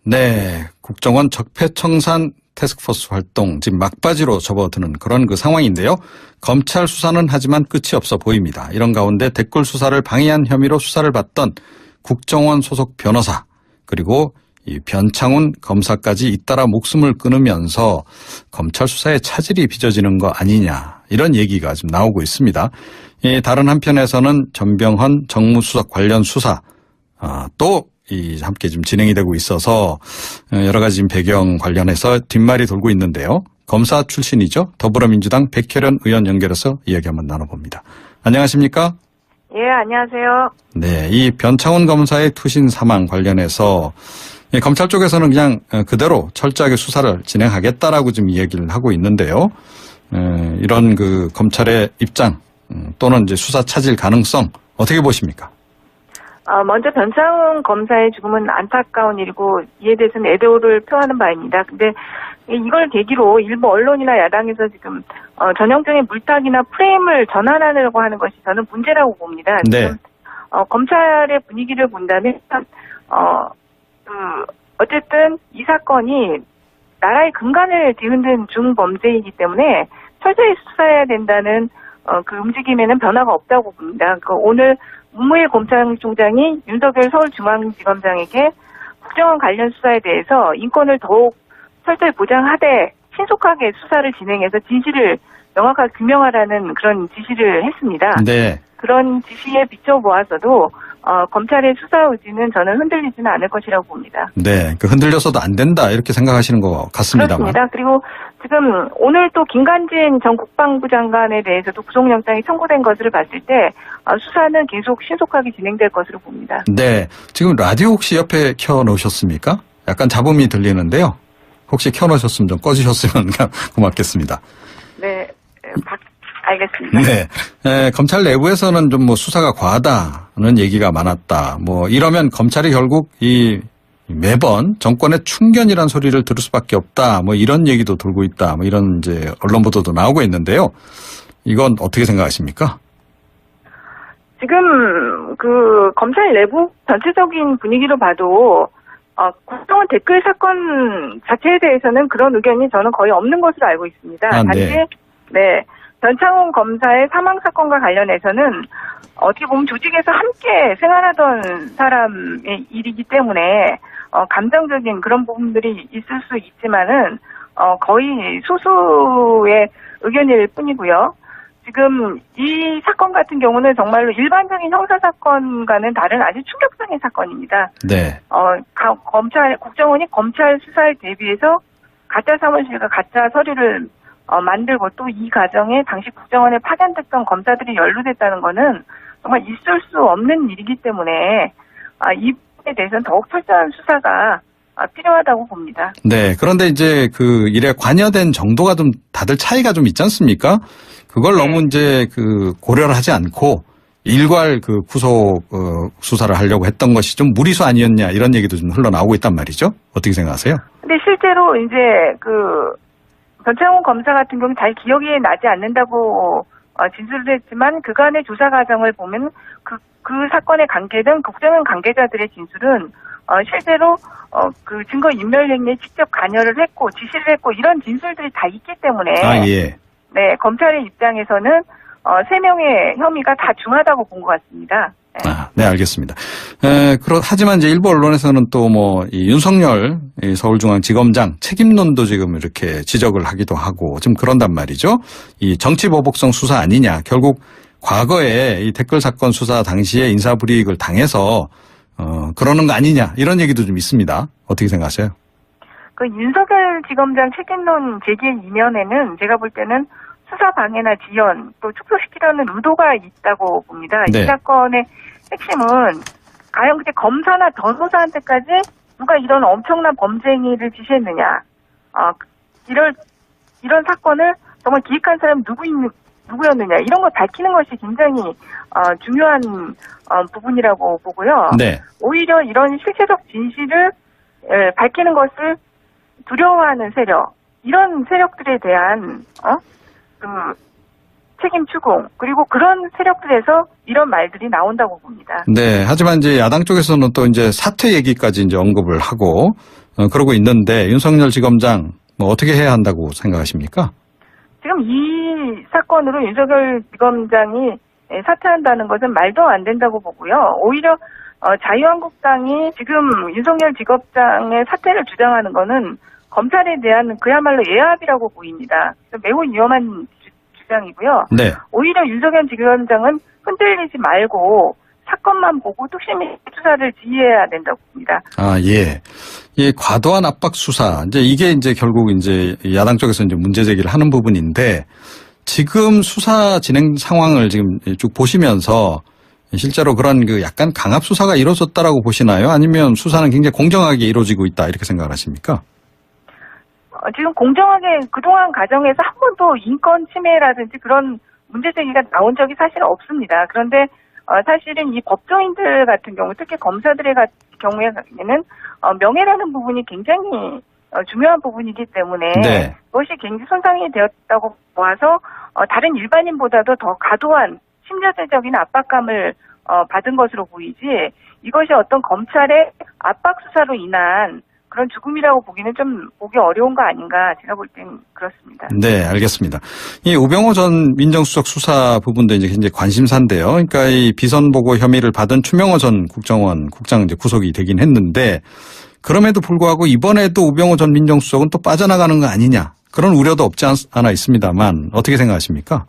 네, 국정원 적폐청산 태스크포스 활동 지금 막바지로 접어드는 그런 그 상황인데요. 검찰 수사는 하지만 끝이 없어 보입니다. 이런 가운데 댓글 수사를 방해한 혐의로 수사를 받던 국정원 소속 변호사 그리고 이 변창훈 검사까지 잇따라 목숨을 끊으면서 검찰 수사에 차질이 빚어지는 거 아니냐 이런 얘기가 지금 나오고 있습니다. 다른 한편에서는 전병헌 정무수석 관련 수사 또 함께 지금 진행이 되고 있어서 여러 가지 지금 배경 관련해서 뒷말이 돌고 있는데요. 검사 출신이죠. 더불어민주당 백혜련 의원 연결해서 이야기 한번 나눠봅니다. 안녕하십니까? 예, 안녕하세요. 네, 이 변창훈 검사의 투신 사망 관련해서 검찰 쪽에서는 그냥 그대로 철저하게 수사를 진행하겠다라고 지금 얘기를 하고 있는데요. 이런 그 검찰의 입장 또는 이제 수사 차질 가능성 어떻게 보십니까? 먼저 변창훈 검사의 죽음은 안타까운 일이고 이에 대해서는 애도를 표하는 바입니다. 근데 이걸 계기로 일부 언론이나 야당에서 지금 전형적인 물타기나 프레임을 전환하려고 하는 것이 저는 문제라고 봅니다. 네. 지금 검찰의 분위기를 본다면 어쨌든 이 사건이 나라의 근간을 뒤흔든 중범죄이기 때문에 철저히 수사해야 된다는 그 움직임에는 변화가 없다고 봅니다. 오늘 문무일 검찰총장이 윤석열 서울중앙지검장에게 국정원 관련 수사에 대해서 인권을 더욱 철저히 보장하되 신속하게 수사를 진행해서 진실을 명확하게 규명하라는 그런 지시를 했습니다. 네. 그런 지시에 비춰보아서도 검찰의 수사 의지는 저는 흔들리지는 않을 것이라고 봅니다. 네, 흔들려서도 안 된다 이렇게 생각하시는 것 같습니다만. 그렇습니다. 그리고 지금 오늘 또 김관진 전 국방부 장관에 대해서도 구속영장이 청구된 것을 봤을 때 수사는 계속 신속하게 진행될 것으로 봅니다. 네, 지금 라디오 혹시 옆에 켜놓으셨습니까? 약간 잡음이 들리는데요. 혹시 켜놓으셨으면 좀 꺼주셨으면 고맙겠습니다. 네, 알겠습니다. 네, 검찰 내부에서는 좀 수사가 과하다는 얘기가 많았다. 이러면 검찰이 결국 매번 정권의 충견이란 소리를 들을 수밖에 없다. 이런 얘기도 돌고 있다. 이런 이제 언론 보도도 나오고 있는데요. 이건 어떻게 생각하십니까? 지금 검찰 내부 전체적인 분위기로 봐도 국정원 댓글 사건 자체에 대해서는 그런 의견이 저는 거의 없는 것으로 알고 있습니다. 단지 변창훈 검사의 사망 사건과 관련해서는 어떻게 보면 조직에서 함께 생활하던 사람의 일이기 때문에 감정적인 그런 부분들이 있을 수 있지만은 거의 소수의 의견일 뿐이고요. 지금 이 사건 같은 경우는 정말로 일반적인 형사 사건과는 다른 아주 충격적인 사건입니다. 네. 국정원이 검찰 수사에 대비해서 가짜 사무실과 가짜 서류를 만들고 또 이 과정에 당시 국정원에 파견됐던 검사들이 연루됐다는 거는 정말 있을 수 없는 일이기 때문에 이 부분에 대해서는 더욱 철저한 수사가 필요하다고 봅니다. 네. 그런데 이제 그 일에 관여된 정도가 좀 다들 차이가 좀 있지 않습니까? 그걸 너무 이제 고려를 하지 않고 일괄 구속 수사를 하려고 했던 것이 좀 무리수 아니었냐 이런 얘기도 좀 흘러나오고 있단 말이죠. 어떻게 생각하세요? 근데 실제로 이제 변창훈 검사 같은 경우는 잘 기억이 나지 않는다고 진술을 했지만 그간의 조사 과정을 보면 그 사건에 관계된 국정원 관계자들의 진술은 실제로 증거 인멸 행위에 직접 관여를 했고 지시를 했고 이런 진술들이 다 있기 때문에 네, 검찰의 입장에서는 3명의 혐의가 다 중하다고 본 것 같습니다. 네, 알겠습니다. 하지만 이제 일부 언론에서는 또 이 윤석열 서울중앙지검장 책임론도 지금 이렇게 지적을 하기도 하고 좀 그런단 말이죠. 이 정치보복성 수사 아니냐. 결국 과거에 이 댓글 사건 수사 당시에 인사불이익을 당해서 그러는 거 아니냐. 이런 얘기도 좀 있습니다. 어떻게 생각하세요? 윤석열 지검장 책임론 제기 이면에는 제가 볼 때는 수사 방해나 지연 또 축소시키려는 의도가 있다고 봅니다. 네. 이 사건의 핵심은 과연 그때 검사나 변호사한테까지 누가 이런 엄청난 범죄 행위를 지시했느냐. 이런 사건을 정말 기획한 사람이 누구였느냐. 이런 걸 밝히는 것이 굉장히 중요한 부분이라고 보고요. 네. 오히려 이런 실체적 진실을 밝히는 것을 두려워하는 세력, 이런 세력들에 대한 책임 추궁 그리고 그런 세력들에서 이런 말들이 나온다고 봅니다. 네, 하지만 이제 야당 쪽에서는 또 이제 사퇴 얘기까지 이제 언급을 하고 그러고 있는데 윤석열 지검장 뭐 어떻게 해야 한다고 생각하십니까? 지금 이 사건으로 윤석열 지검장이 사퇴한다는 것은 말도 안 된다고 보고요. 오히려 자유한국당이 지금 윤석열 지검장의 사퇴를 주장하는 것은 검찰에 대한 그야말로 예합이라고 보입니다. 매우 위험한 주장이고요. 네. 오히려 윤석열 지검장은 흔들리지 말고 사건만 보고 뚝심있게 수사를 지휘해야 된다고 봅니다. 아, 예. 예, 과도한 압박 수사. 이게 이제 결국 이제 야당 쪽에서 이제 문제 제기를 하는 부분인데 지금 수사 진행 상황을 지금 쭉 보시면서 실제로 그런 그 약간 강압 수사가 이루어졌다라고 보시나요? 아니면 수사는 굉장히 공정하게 이루어지고 있다 이렇게 생각을 하십니까? 지금 공정하게 그동안 과정에서 한 번도 인권 침해라든지 그런 문제 제기가 나온 적이 사실 없습니다. 그런데 사실은 이 법조인들 같은 경우, 특히 검사들의 경우에는 명예라는 부분이 굉장히 중요한 부분이기 때문에 네. 그것이 굉장히 손상이 되었다고 보아서 다른 일반인보다도 더 과도한 심리적인 압박감을 받은 것으로 보이지 이것이 어떤 검찰의 압박 수사로 인한 그런 죽음이라고 보기는 좀 보기 어려운 거 아닌가 제가 볼 땐 그렇습니다. 네, 알겠습니다. 이 우병우 전 민정수석 수사 부분도 이제 굉장히 관심사인데요. 그러니까 이 비선 보고 혐의를 받은 추명호 전 국정원 국장 이제 구속이 되긴 했는데 그럼에도 불구하고 이번에도 우병우 전 민정수석은 또 빠져나가는 거 아니냐 그런 우려도 없지 않아 있습니다만 어떻게 생각하십니까?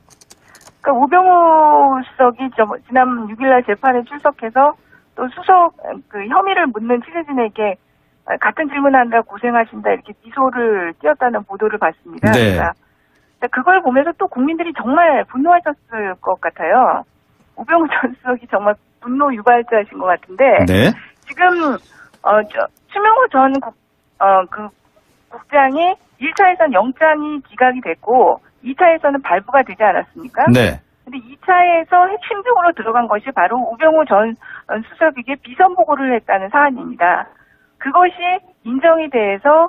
그러니까 우병우 수석이 지난 6일날 재판에 출석해서 또 수석 그 혐의를 묻는 취재진에게 같은 질문하느라 고생하신다 이렇게 미소를 띄었다는 보도를 봤습니다. 네. 그러니까 그걸 보면서 또 국민들이 정말 분노하셨을 것 같아요. 우병우 전 수석이 정말 분노 유발자이신 것 같은데 네. 지금 추명호 전 국장이 1차에서는 영장이 기각이 됐고 2차에서는 발부가 되지 않았습니까? 네. 근데 2차에서 핵심적으로 들어간 것이 바로 우병우 전 수석에게 비선 보고를 했다는 사안입니다. 그것이 인정이 돼서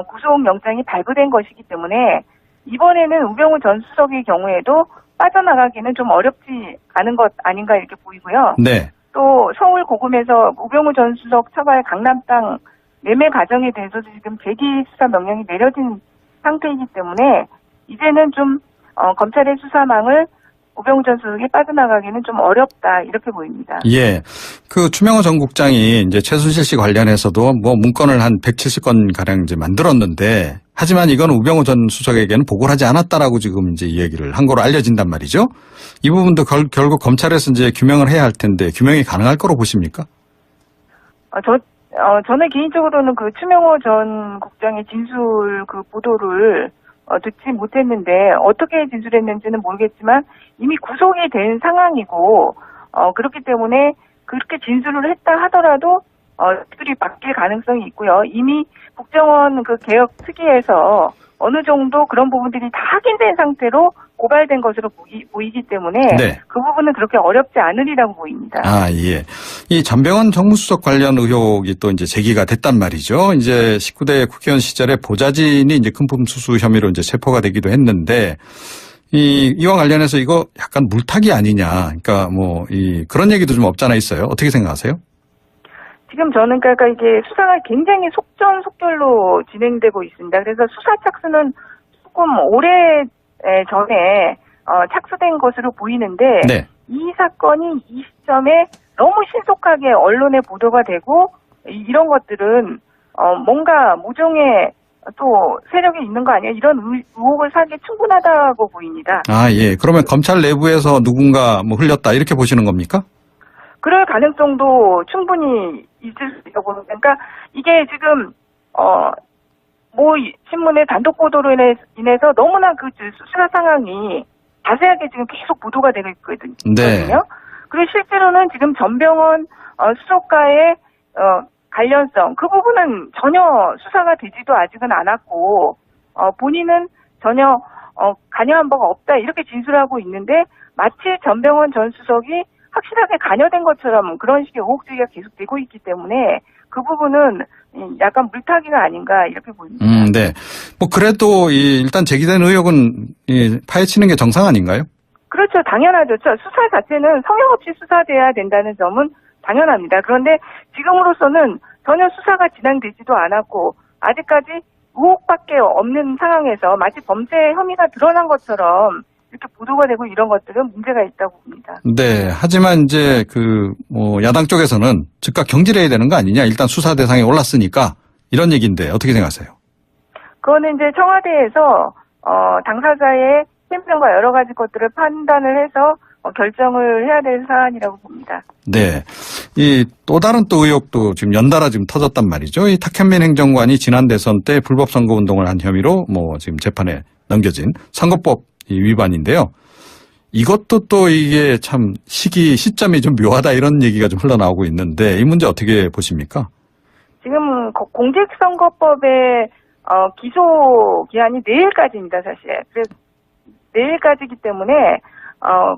구속영장이 발부된 것이기 때문에 이번에는 우병우 전 수석의 경우에도 빠져나가기는 좀 어렵지 않은 것 아닌가 이렇게 보이고요. 네. 또 서울 고검에서 우병우 전 수석 처발 강남 땅 매매 과정에 대해서도 지금 재기 수사 명령이 내려진 상태이기 때문에 이제는 좀 검찰의 수사망을 우병우 전 수석이 빠져나가기는 좀 어렵다 이렇게 보입니다. 예, 그 추명호 전 국장이 이제 최순실 씨 관련해서도 뭐 문건을 한 170건 가량 이제 만들었는데 하지만 이건 우병우 전 수석에게는 보고를 하지 않았다라고 지금 이제 이 얘기를 한 거로 알려진단 말이죠. 이 부분도 결국 검찰에서 이제 규명을 해야 할 텐데 규명이 가능할 거로 보십니까? 저는 개인적으로는 그 추명호 전 국장의 진술 그 보도를 듣지 못했는데 어떻게 진술했는지는 모르겠지만 이미 구속이 된 상황이고 그렇기 때문에 그렇게 진술을 했다 하더라도 들이 바뀔 가능성이 있고요. 이미 국정원 그 개혁 특위에서 어느 정도 그런 부분들이 다 확인된 상태로 고발된 것으로 보이기 때문에 네. 그 부분은 그렇게 어렵지 않으리라고 보입니다. 아, 예. 이 전병헌 정무수석 관련 의혹이 또 이제 제기가 됐단 말이죠. 이제 19대 국회의원 시절에 보좌진이 이제 금품 수수 혐의로 이제 체포가 되기도 했는데 이와 관련해서 이거 약간 물타기 아니냐. 그러니까 뭐 그런 얘기도 좀 없잖아 있어요. 어떻게 생각하세요? 지금 저는 그러니까 이게 수사가 굉장히 속전속결로 진행되고 있습니다. 그래서 수사 착수는 조금 오래 전에 착수된 것으로 보이는데 네. 이 사건이 이 시점에 너무 신속하게 언론에 보도가 되고 이런 것들은 뭔가 모종의 또 세력이 있는 거 아니에요? 이런 의혹을 사기에 충분하다고 보입니다. 아, 예. 그러면 검찰 내부에서 누군가 뭐 흘렸다 이렇게 보시는 겁니까? 그럴 가능성도 충분히 있을 수 있다고 봅니다. 그러니까 이게 지금 뭐 신문의 단독 보도로 인해서 너무나 그 수사 상황이 자세하게 지금 계속 보도가 되고 있거든요. 네. 그리고 실제로는 지금 전병헌 수석과의 관련성 그 부분은 전혀 수사가 되지도 아직은 않았고 본인은 전혀 관여한 바가 없다 이렇게 진술하고 있는데 마치 전병헌 전 수석이 확실하게 관여된 것처럼 그런 식의 의혹 제기가 계속되고 있기 때문에 그 부분은 약간 물타기가 아닌가 이렇게 보입니다. 네. 뭐 그래도 일단 제기된 의혹은 파헤치는 게 정상 아닌가요? 그렇죠. 당연하죠. 수사 자체는 성역 없이 수사돼야 된다는 점은 당연합니다. 그런데 지금으로서는 전혀 수사가 진행되지도 않았고 아직까지 의혹밖에 없는 상황에서 마치 범죄 혐의가 드러난 것처럼 이렇게 보도가 되고 이런 것들은 문제가 있다고 봅니다. 네. 하지만 이제 야당 쪽에서는 즉각 경질해야 되는 거 아니냐. 일단 수사 대상에 올랐으니까 이런 얘기인데 어떻게 생각하세요? 그거는 이제 청와대에서 당사자의 신변과 여러 가지 것들을 판단을 해서 결정을 해야 될 사안이라고 봅니다. 네. 또 다른 의혹도 지금 연달아 지금 터졌단 말이죠. 이 탁현민 행정관이 지난 대선 때 불법 선거 운동을 한 혐의로 지금 재판에 넘겨진 선거법 위반인데요. 이것도 또 이게 참 시점이 좀 묘하다 이런 얘기가 좀 흘러나오고 있는데 이 문제 어떻게 보십니까? 지금 공직선거법의 기소 기한이 내일까지입니다, 사실. 그래서 내일까지이기 때문에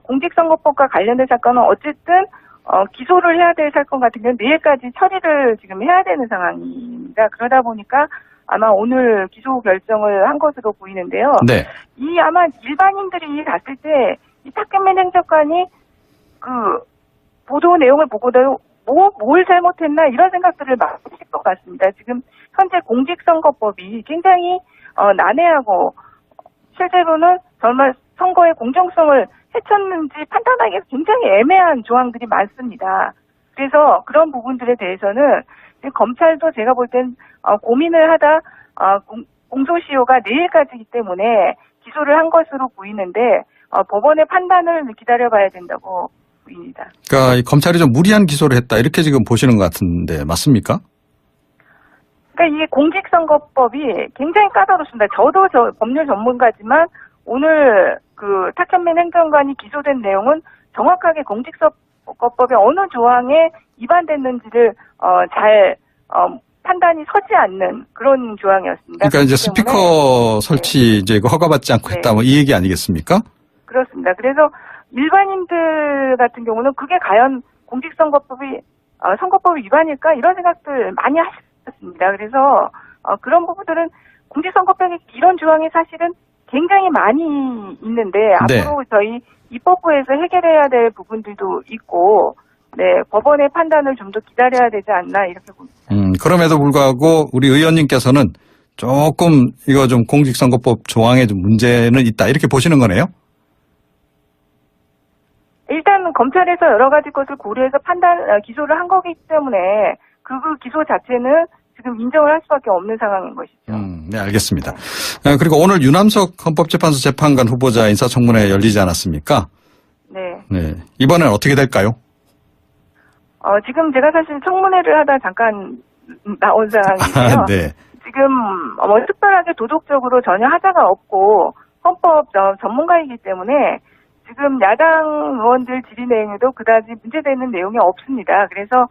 공직선거법과 관련된 사건은 어쨌든 기소를 해야 될 사건 같은 경우는 내일까지 처리를 지금 해야 되는 상황입니다. 그러다 보니까 아마 오늘 기소 결정을 한 것으로 보이는데요. 네. 아마 일반인들이 봤을 때 이 탁현민 행정관이 보도 내용을 보고도 뭘 잘못했나 이런 생각들을 많이 하실 것 같습니다. 지금 현재 공직선거법이 굉장히 난해하고 실제로는 정말 선거의 공정성을 해쳤는지 판단하기가 굉장히 애매한 조항들이 많습니다. 그래서 그런 부분들에 대해서는 검찰도 제가 볼 땐 고민을 하다 공소시효가 내일까지이기 때문에 기소를 한 것으로 보이는데 법원의 판단을 기다려봐야 된다고 보입니다. 그러니까 검찰이 좀 무리한 기소를 했다 이렇게 지금 보시는 것 같은데 맞습니까? 그러니까 이게 공직선거법이 굉장히 까다롭습니다. 저도 법률 전문가지만 오늘 탁현민 행정관이 기소된 내용은 정확하게 공직선거법의 어느 조항에 위반됐는지를 잘 판단이 서지 않는 그런 조항이었습니다. 그러니까 이제 스피커 설치 이제 허가받지 않고 했다 이 얘기 아니겠습니까? 그렇습니다. 그래서 일반인들 같은 경우는 그게 과연 공직선거법이 선거법 위반일까 이런 생각들 많이 하셨습니다. 그래서 그런 부분들은 공직선거법의 이런 조항이 사실은 굉장히 많이 있는데 네. 앞으로 저희 입법부에서 해결해야 될 부분들도 있고 법원의 판단을 좀 더 기다려야 되지 않나 이렇게 봅니다. 그럼에도 불구하고 우리 의원님께서는 조금 이거 좀 공직선거법 조항에 좀 문제는 있다 이렇게 보시는 거네요? 일단 검찰에서 여러 가지 것을 고려해서 기소를 한 거기 때문에 그 기소 자체는 지금 인정을 할 수밖에 없는 상황인 것이죠. 네, 알겠습니다. 그리고 오늘 유남석 헌법재판소 재판관 후보자 인사청문회 열리지 않았습니까? 네. 네. 이번엔 어떻게 될까요? 지금 제가 사실 청문회를 하다 잠깐 나온 상황인데요. 네. 지금 특별하게 도덕적으로 전혀 하자가 없고 헌법 전문가이기 때문에 지금 야당 의원들 질의 내용에도 그다지 문제되는 내용이 없습니다. 그래서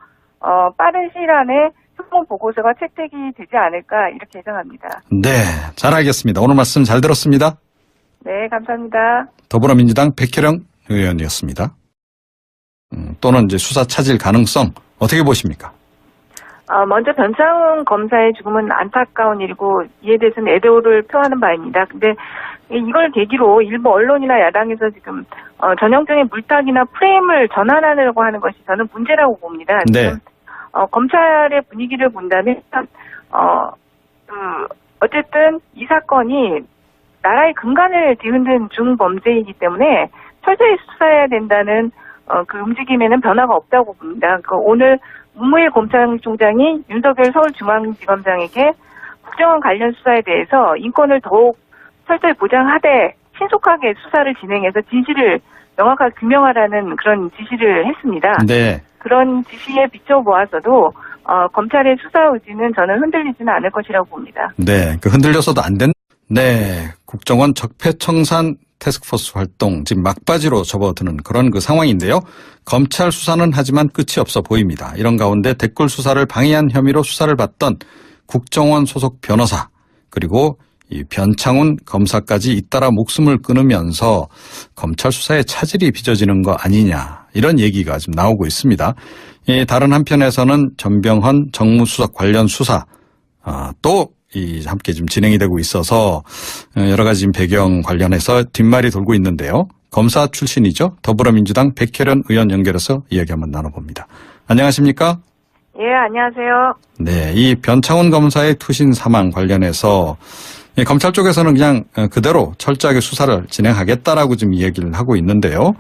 빠른 시일 안에 특검 보고서가 채택이 되지 않을까 이렇게 예상합니다. 네, 잘 알겠습니다. 오늘 말씀 잘 들었습니다. 네, 감사합니다. 더불어민주당 백혜령 의원이었습니다. 또는 이제 수사 차질 가능성 어떻게 보십니까? 먼저 변창훈 검사의 죽음은 안타까운 일이고 이에 대해서는 애도를 표하는 바입니다. 근데 이걸 계기로 일부 언론이나 야당에서 지금 전형적인 물타기나 프레임을 전환하려고 하는 것이 저는 문제라고 봅니다. 네. 지금 검찰의 분위기를 본다면 어쨌든 이 사건이 나라의 근간을 뒤흔든 중범죄이기 때문에 철저히 수사해야 된다는 그 움직임에는 변화가 없다고 봅니다. 오늘 문무일 검찰총장이 윤석열 서울중앙지검장에게 국정원 관련 수사에 대해서 인권을 더욱 철저히 보장하되 신속하게 수사를 진행해서 진실을 명확하게 규명하라는 그런 지시를 했습니다. 네. 그런 지시에 비춰보아서도 검찰의 수사 의지는 저는 흔들리지는 않을 것이라고 봅니다. 네, 흔들려서도 안 된. 네, 국정원 적폐청산 태스크포스 활동 지금 막바지로 접어드는 그런 상황인데요. 검찰 수사는 하지만 끝이 없어 보입니다. 이런 가운데 댓글 수사를 방해한 혐의로 수사를 받던 국정원 소속 변호사 그리고 이 변창훈 검사까지 잇따라 목숨을 끊으면서 검찰 수사에 차질이 빚어지는 거 아니냐 이런 얘기가 지금 나오고 있습니다. 다른 한편에서는 전병헌 정무수석 관련 수사 또 함께 좀 진행이 되고 있어서 여러 가지 배경 관련해서 뒷말이 돌고 있는데요. 검사 출신이죠. 더불어민주당 백혜련 의원 연결해서 이야기 한번 나눠봅니다. 안녕하십니까? 예, 안녕하세요. 네, 이 변창훈 검사의 투신 사망 관련해서 검찰 쪽에서는 그냥 그대로 철저하게 수사를 진행하겠다라고 지금 얘기를 하고 있는데요.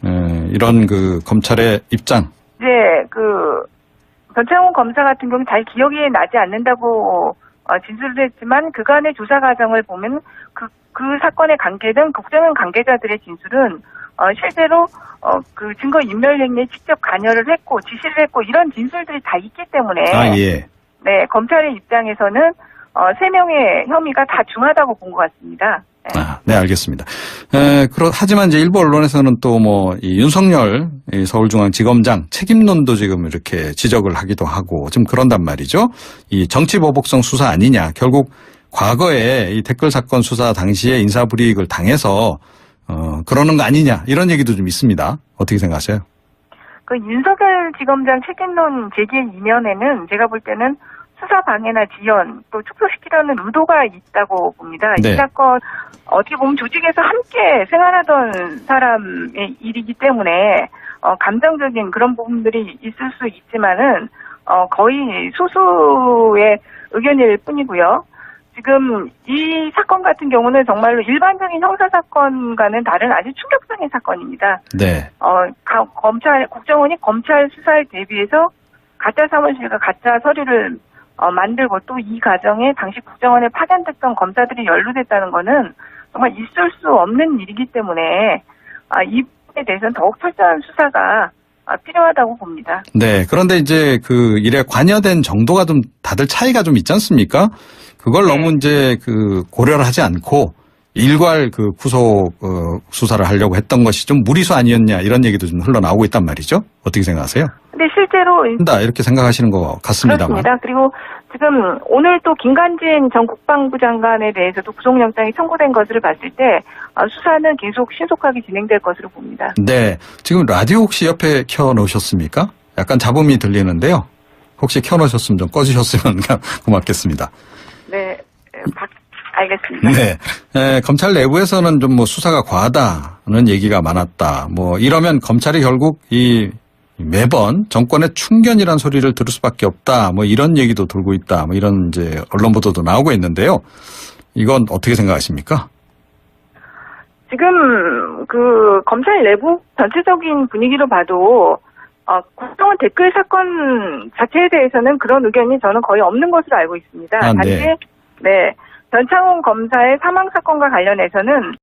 이런 그 검찰의 입장. 네, 변창훈 검사 같은 경우는 잘 기억이 나지 않는다고 진술을 했지만 그간의 조사 과정을 보면 그 사건에 관계된 국정원 관계자들의 진술은 실제로 그 증거 인멸 행위에 직접 관여를 했고 지시를 했고 이런 진술들이 다 있기 때문에 예. 네, 검찰의 입장에서는 3명의 혐의가 다 중하다고 본 것 같습니다. 네. 네, 알겠습니다. 하지만 이제 일부 언론에서는 또 이 윤석열 서울중앙지검장 책임론도 지금 이렇게 지적을 하기도 하고 좀 그런단 말이죠. 이 정치보복성 수사 아니냐. 결국 과거에 이 댓글 사건 수사 당시에 인사불이익을 당해서 그러는 거 아니냐. 이런 얘기도 좀 있습니다. 어떻게 생각하세요? 그 윤석열 지검장 책임론 제기의 이면에는 제가 볼 때는 수사 방해나 지연 또 축소시키려는 의도가 있다고 봅니다. 네. 이 사건 어떻게 보면 조직에서 함께 생활하던 사람의 일이기 때문에 감정적인 그런 부분들이 있을 수 있지만은 거의 소수의 의견일 뿐이고요. 지금 이 사건 같은 경우는 정말로 일반적인 형사사건과는 다른 아주 충격적인 사건입니다. 네. 국정원이 검찰 수사에 대비해서 가짜 사무실과 가짜 서류를 만들고 또 이 과정에 당시 국정원에 파견됐던 검사들이 연루됐다는 거는 정말 있을 수 없는 일이기 때문에 이 부분에 대해서는 더욱 철저한 수사가 필요하다고 봅니다. 네. 그런데 이제 그 일에 관여된 정도가 좀 다들 차이가 좀 있지 않습니까? 그걸 네. 너무 이제 고려를 하지 않고 일괄 구속 수사를 하려고 했던 것이 좀 무리수 아니었냐 이런 얘기도 좀 흘러나오고 있단 말이죠. 어떻게 생각하세요? 근데 실제로 이렇게 생각하시는 것 같습니다만. 그렇습니다. 그리고 지금 오늘 또 김관진 전 국방부 장관에 대해서도 구속영장이 청구된 것을 봤을 때 수사는 계속 신속하게 진행될 것으로 봅니다. 네. 지금 라디오 혹시 옆에 켜놓으셨습니까? 약간 잡음이 들리는데요. 혹시 켜놓으셨으면 좀 꺼주셨으면 고맙겠습니다. 네. 알겠습니다. 네. 검찰 내부에서는 좀 수사가 과하다는 얘기가 많았다. 이러면 검찰이 결국 매번 정권의 충견이란 소리를 들을 수밖에 없다. 이런 얘기도 돌고 있다. 이런 이제 언론 보도도 나오고 있는데요. 이건 어떻게 생각하십니까? 지금 검찰 내부 전체적인 분위기로 봐도 국정원 댓글 사건 자체에 대해서는 그런 의견이 저는 거의 없는 것으로 알고 있습니다. 단지 네. 변창훈 검사의 사망 사건과 관련해서는